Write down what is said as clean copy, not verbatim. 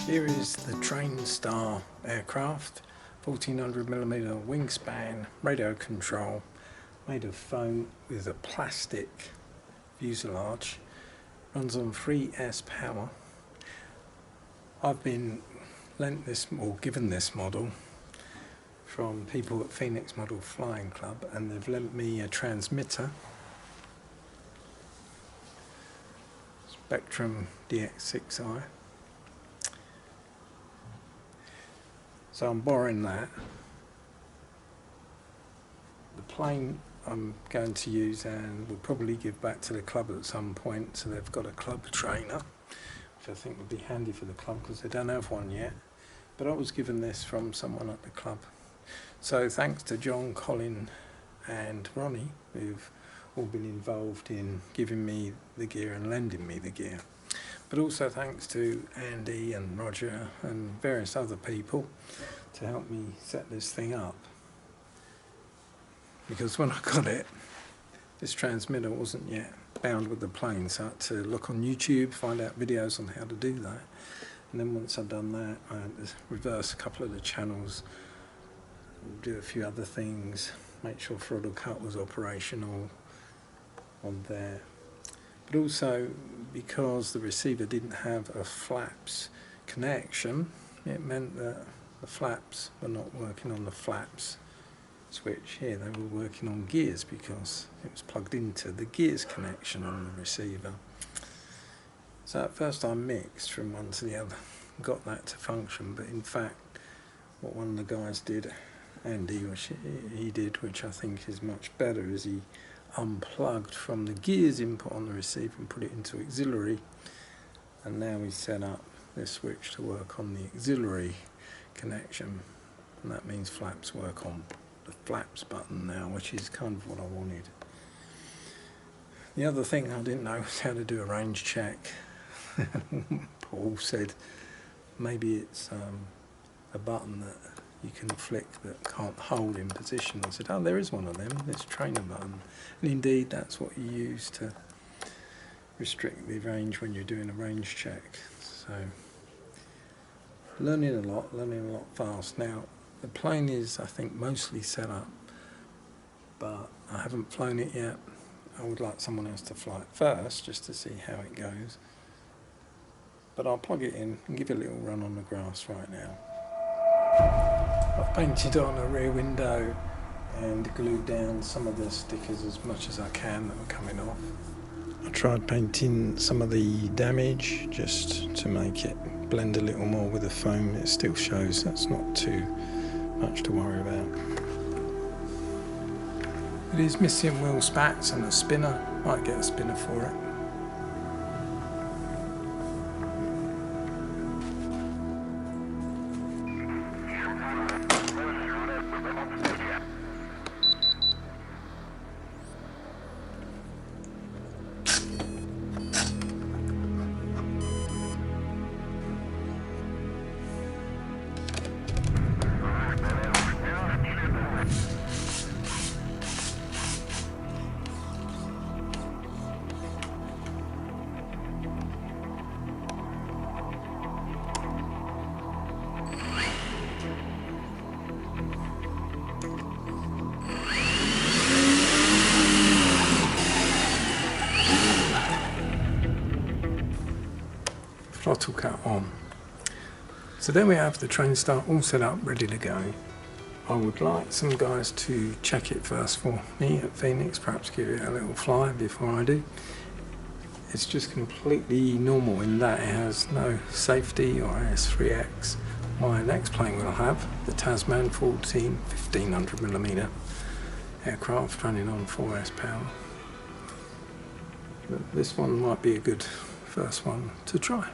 Here is the Trainstar aircraft, 1400mm wingspan, radio control, made of foam with a plastic fuselage, runs on 3S power. I've been lent this, or given this model from people at Phoenix Model Flying Club, and they've lent me a transmitter, Spectrum DX6i. So I'm borrowing that. The plane I'm going to use and will probably give back to the club at some point, so they've got a club trainer, which I think would be handy for the club because they don't have one yet. But I was given this from someone at the club. So thanks to John, Colin and Ronnie, who've all been involved in giving me the gear and lending me the gear. But also thanks to Andy and Roger and various other people to help me set this thing up. Because when I got it, this transmitter wasn't yet bound with the plane, so I had to look on YouTube, find out videos on how to do that. And then once I'd done that, I had to reverse a couple of the channels, do a few other things, make sure throttle cut was operational on there. But also, because the receiver didn't have a flaps connection, it meant that the flaps were not working on the flaps switch here. They were working on gears because it was plugged into the gears connection on the receiver. So at first I mixed from one to the other, got that to function, but in fact what one of the guys did, Andy, which he did, which I think is much better, is he unplugged from the gears input on the receiver and put it into auxiliary, and now he's set up this switch to work on the auxiliary connection, and that means flaps work on the flaps button now, which is kind of what I wanted. The other thing I didn't know was how to do a range check. Paul said maybe it's a button that you can flick that can't hold in position. I said, oh, there is one of them, this trainer button. And indeed, that's what you use to restrict the range when you're doing a range check. So, learning a lot fast. Now, the plane is, I think, mostly set up, but I haven't flown it yet. I would like someone else to fly it first, just to see how it goes. But I'll plug it in and give it a little run on the grass right now. I've painted on a rear window and glued down some of the stickers as much as I can that are coming off. I tried painting some of the damage just to make it blend a little more with the foam. It still shows, that's not too much to worry about. It is missing wheel spats and a spinner. Might get a spinner for it. Throttle cut on. So there we have the Trainstar all set up, ready to go. I would like some guys to check it first for me at Phoenix, perhaps give it a little fly before I do. It's just completely normal in that it has no safety or AS3X. My next plane will have the Tasman 1500mm aircraft running on 4S power. But this one might be a good first one to try.